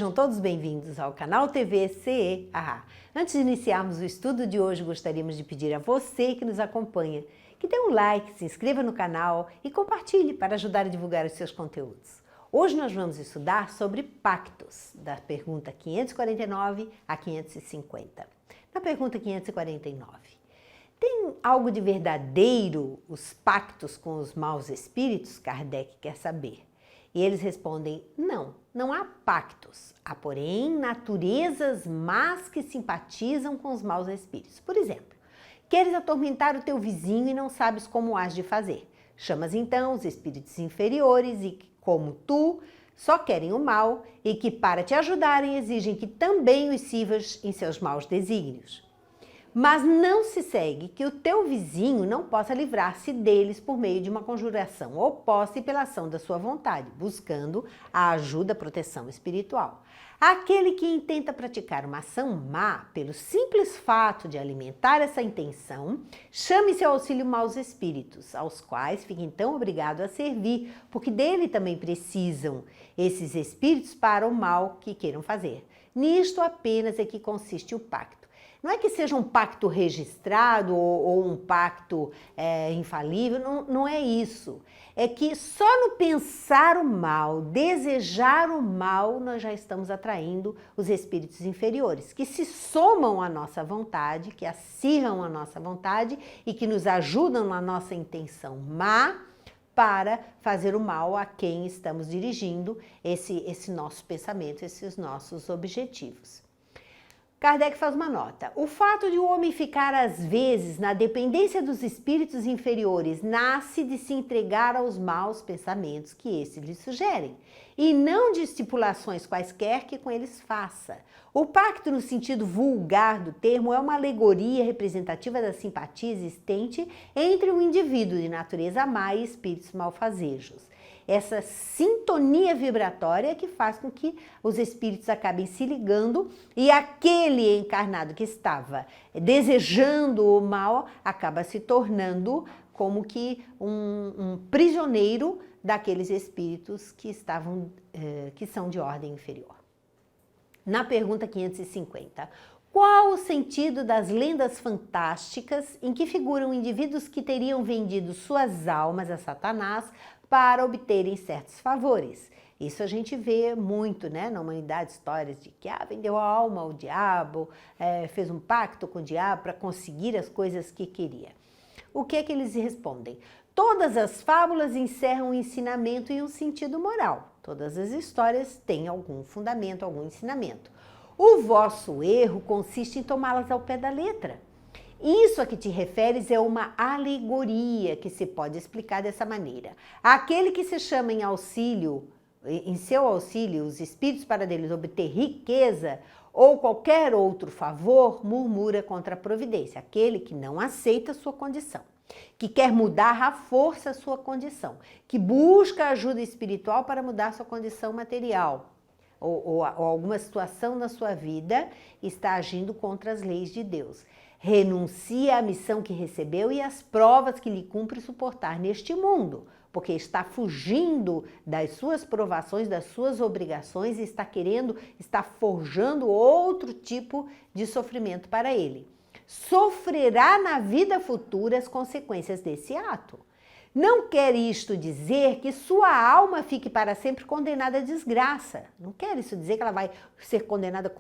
Sejam todos bem-vindos ao canal TV CEAA. Antes de iniciarmos o estudo de hoje, gostaríamos de pedir a você que nos acompanha que dê um like, se inscreva no canal e compartilhe para ajudar a divulgar os seus conteúdos. Hoje nós vamos estudar sobre pactos, da pergunta 549 a 550. Na pergunta 549, tem algo de verdadeiro os pactos com os maus espíritos? Kardec quer saber. E eles respondem, não há pactos. Há, porém, naturezas más que simpatizam com os maus espíritos. Por exemplo, queres atormentar o teu vizinho e não sabes como has de fazer. Chamas então os espíritos inferiores e que, como tu, só querem o mal e que, para te ajudarem, exigem que também os sirvas em seus maus desígnios. Mas não se segue que o teu vizinho não possa livrar-se deles por meio de uma conjuração ou posse pela ação da sua vontade, buscando a ajuda, a proteção espiritual. Aquele que intenta praticar uma ação má, pelo simples fato de alimentar essa intenção, chame seu auxílio maus espíritos, aos quais fica então obrigado a servir, porque dele também precisam esses espíritos para o mal que queiram fazer. Nisto apenas é que consiste o pacto. Não é que seja um pacto registrado ou um pacto infalível, não é isso. É que só no pensar o mal, desejar o mal, nós já estamos atraindo os espíritos inferiores, que se somam à nossa vontade, que acirram a nossa vontade e que nos ajudam na nossa intenção má para fazer o mal a quem estamos dirigindo esse nosso pensamento, esses nossos objetivos. Kardec faz uma nota. O fato de o homem ficar, às vezes, na dependência dos espíritos inferiores nasce de se entregar aos maus pensamentos que esses lhe sugerem, e não de estipulações quaisquer que com eles faça. O pacto, no sentido vulgar do termo, é uma alegoria representativa da simpatia existente entre um indivíduo de natureza má e espíritos malfazejos. Essa sintonia vibratória que faz com que os espíritos acabem se ligando e aquele encarnado que estava desejando o mal acaba se tornando como que um prisioneiro daqueles espíritos que são de ordem inferior. Na pergunta 550, qual o sentido das lendas fantásticas em que figuram indivíduos que teriam vendido suas almas a Satanás para obterem certos favores? Isso a gente vê muito, né, na humanidade, histórias de que vendeu a alma ao diabo, fez um pacto com o diabo para conseguir as coisas que queria. O que é que eles respondem? Todas as fábulas encerram um ensinamento e um sentido moral. Todas as histórias têm algum fundamento, algum ensinamento. O vosso erro consiste em tomá-las ao pé da letra. Isso a que te referes é uma alegoria que se pode explicar dessa maneira. Aquele que se chama em seu auxílio, os espíritos para deles obter riqueza ou qualquer outro favor, murmura contra a providência. Aquele que não aceita sua condição, que quer mudar à força a sua condição, que busca ajuda espiritual para mudar sua condição material, ou alguma situação na sua vida, está agindo contra as leis de Deus. Renuncia à missão que recebeu e às provas que lhe cumpre suportar neste mundo, porque está fugindo das suas provações, das suas obrigações e está forjando outro tipo de sofrimento para ele. Sofrerá na vida futura as consequências desse ato. Não quer isto dizer que sua alma fique para sempre condenada à desgraça. Não quer isso dizer que ela vai ser condenada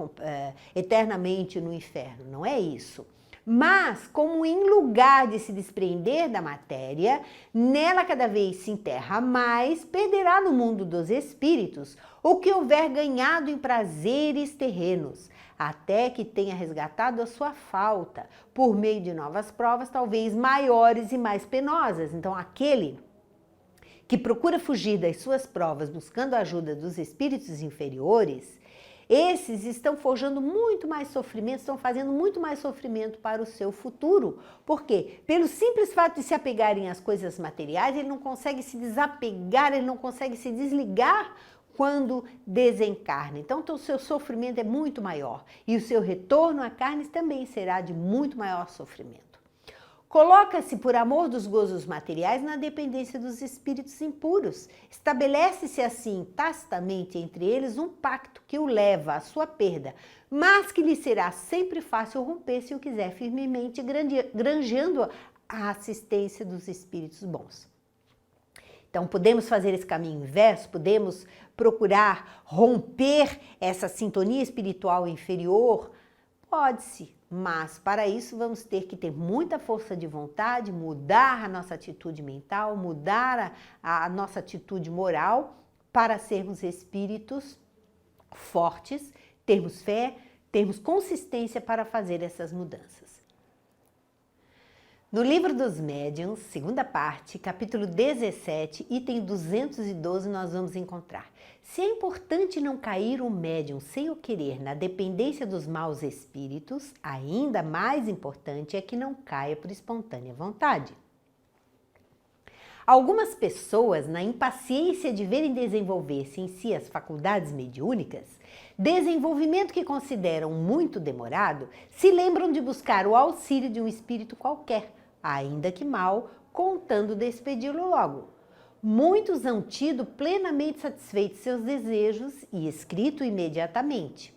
eternamente no inferno. Não é isso. Mas, como em lugar de se desprender da matéria, nela cada vez se enterra mais, perderá no mundo dos espíritos o que houver ganhado em prazeres terrenos, até que tenha resgatado a sua falta, por meio de novas provas, talvez maiores e mais penosas. Então, aquele que procura fugir das suas provas buscando a ajuda dos espíritos inferiores, esses estão forjando muito mais sofrimento, estão fazendo muito mais sofrimento para o seu futuro. Por quê? Pelo simples fato de se apegarem às coisas materiais, ele não consegue se desapegar, ele não consegue se desligar quando desencarna. Então, o seu sofrimento é muito maior e o seu retorno à carne também será de muito maior sofrimento. Coloca-se, por amor dos gozos materiais, na dependência dos espíritos impuros. Estabelece-se assim, tacitamente entre eles, um pacto que o leva à sua perda, mas que lhe será sempre fácil romper se o quiser firmemente, granjeando a assistência dos espíritos bons. Então, podemos fazer esse caminho inverso, podemos procurar romper essa sintonia espiritual inferior? Pode-se, mas para isso vamos ter que ter muita força de vontade, mudar a nossa atitude mental, mudar a nossa atitude moral para sermos espíritos fortes, termos fé, termos consistência para fazer essas mudanças. No Livro dos Médiuns, segunda parte, capítulo 17, item 212, nós vamos encontrar: se é importante não cair o médium sem o querer na dependência dos maus espíritos, ainda mais importante é que não caia por espontânea vontade. Algumas pessoas, na impaciência de verem desenvolver-se em si as faculdades mediúnicas, desenvolvimento que consideram muito demorado, se lembram de buscar o auxílio de um espírito qualquer, ainda que mal, contando despedi-lo logo. Muitos hão tido plenamente satisfeitos seus desejos e escrito imediatamente.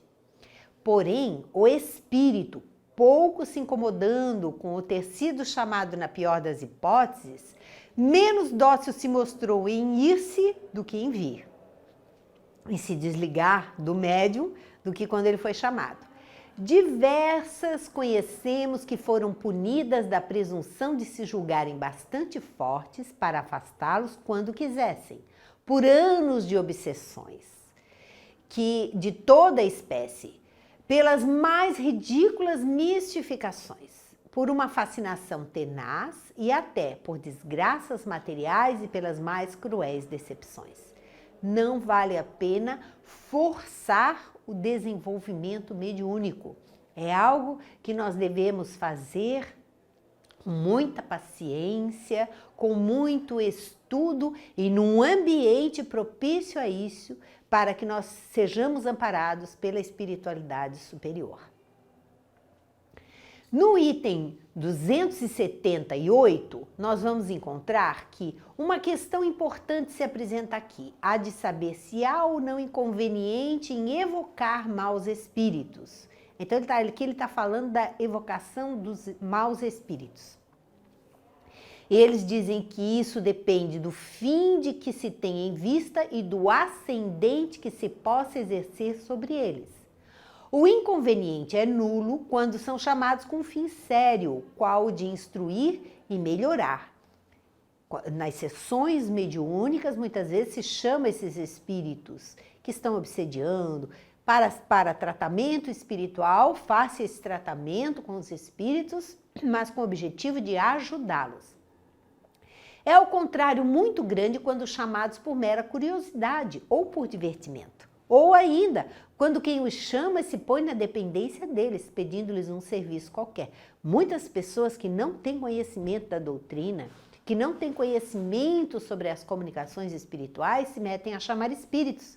Porém, o espírito, pouco se incomodando com o ter sido chamado na pior das hipóteses, menos dócil se mostrou em ir-se do que em vir, em se desligar do médium do que quando ele foi chamado. Diversas conhecemos que foram punidas da presunção de se julgarem bastante fortes para afastá-los quando quisessem, por anos de obsessões, que de toda espécie, pelas mais ridículas mistificações, por uma fascinação tenaz e até por desgraças materiais e pelas mais cruéis decepções. Não vale a pena forçar o desenvolvimento mediúnico. É algo que nós devemos fazer com muita paciência, com muito estudo e num ambiente propício a isso, para que nós sejamos amparados pela espiritualidade superior. No item 278, nós vamos encontrar que uma questão importante se apresenta aqui, a de saber se há ou não inconveniente em evocar maus espíritos. Então, aqui ele está falando da evocação dos maus espíritos. Eles dizem que isso depende do fim de que se tem em vista e do ascendente que se possa exercer sobre eles. O inconveniente é nulo quando são chamados com um fim sério, qual o de instruir e melhorar. Nas sessões mediúnicas, muitas vezes se chama esses espíritos que estão obsediando para tratamento espiritual, faça esse tratamento com os espíritos, mas com o objetivo de ajudá-los. É ao contrário muito grande quando chamados por mera curiosidade ou por divertimento. Ou ainda, quando quem os chama se põe na dependência deles, pedindo-lhes um serviço qualquer. Muitas pessoas que não têm conhecimento da doutrina, que não têm conhecimento sobre as comunicações espirituais, se metem a chamar espíritos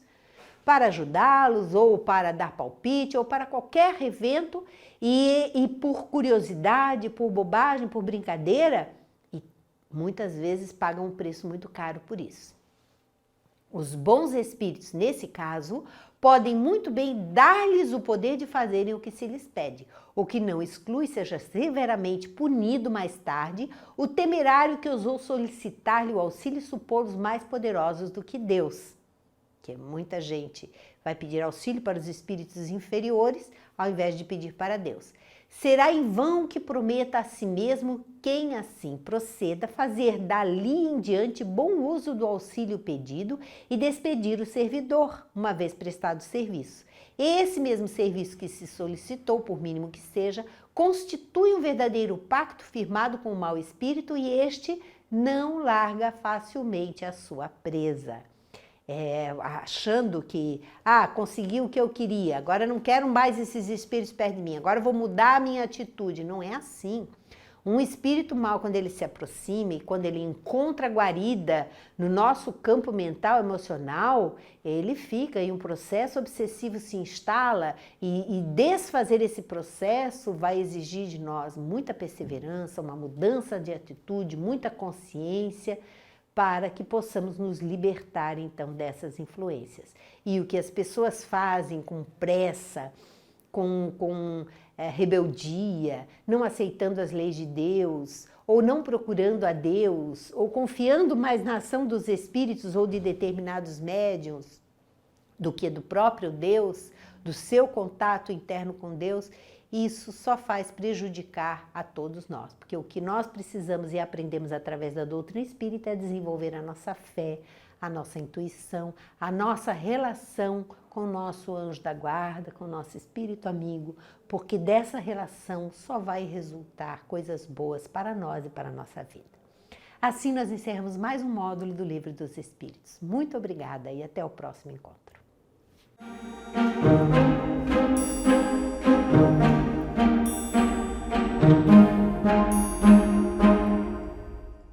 para ajudá-los, ou para dar palpite, ou para qualquer evento, e por curiosidade, por bobagem, por brincadeira, e muitas vezes pagam um preço muito caro por isso. Os bons espíritos, nesse caso, podem muito bem dar-lhes o poder de fazerem o que se lhes pede, o que não exclui seja severamente punido mais tarde o temerário que ousou solicitar-lhe o auxílio e supô-los mais poderosos do que Deus. Que muita gente vai pedir auxílio para os espíritos inferiores ao invés de pedir para Deus. Será em vão que prometa a si mesmo quem assim proceda fazer dali em diante bom uso do auxílio pedido e despedir o servidor, uma vez prestado serviço. Esse mesmo serviço que se solicitou, por mínimo que seja, constitui um verdadeiro pacto firmado com o mau espírito e este não larga facilmente a sua presa. Achando que, consegui o que eu queria, agora não quero mais esses espíritos perto de mim, agora eu vou mudar a minha atitude. Não é assim. Um espírito mau, quando ele se aproxima e quando ele encontra guarida no nosso campo mental, emocional, ele fica e um processo obsessivo se instala e desfazer esse processo vai exigir de nós muita perseverança, uma mudança de atitude, muita consciência, para que possamos nos libertar então dessas influências. E o que as pessoas fazem com pressa, com rebeldia, não aceitando as leis de Deus, ou não procurando a Deus, ou confiando mais na ação dos espíritos ou de determinados médiuns do que do próprio Deus, do seu contato interno com Deus, isso só faz prejudicar a todos nós, porque o que nós precisamos e aprendemos através da doutrina espírita é desenvolver a nossa fé, a nossa intuição, a nossa relação com o nosso anjo da guarda, com o nosso espírito amigo, porque dessa relação só vai resultar coisas boas para nós e para a nossa vida. Assim nós encerramos mais um módulo do Livro dos Espíritos. Muito obrigada e até o próximo encontro.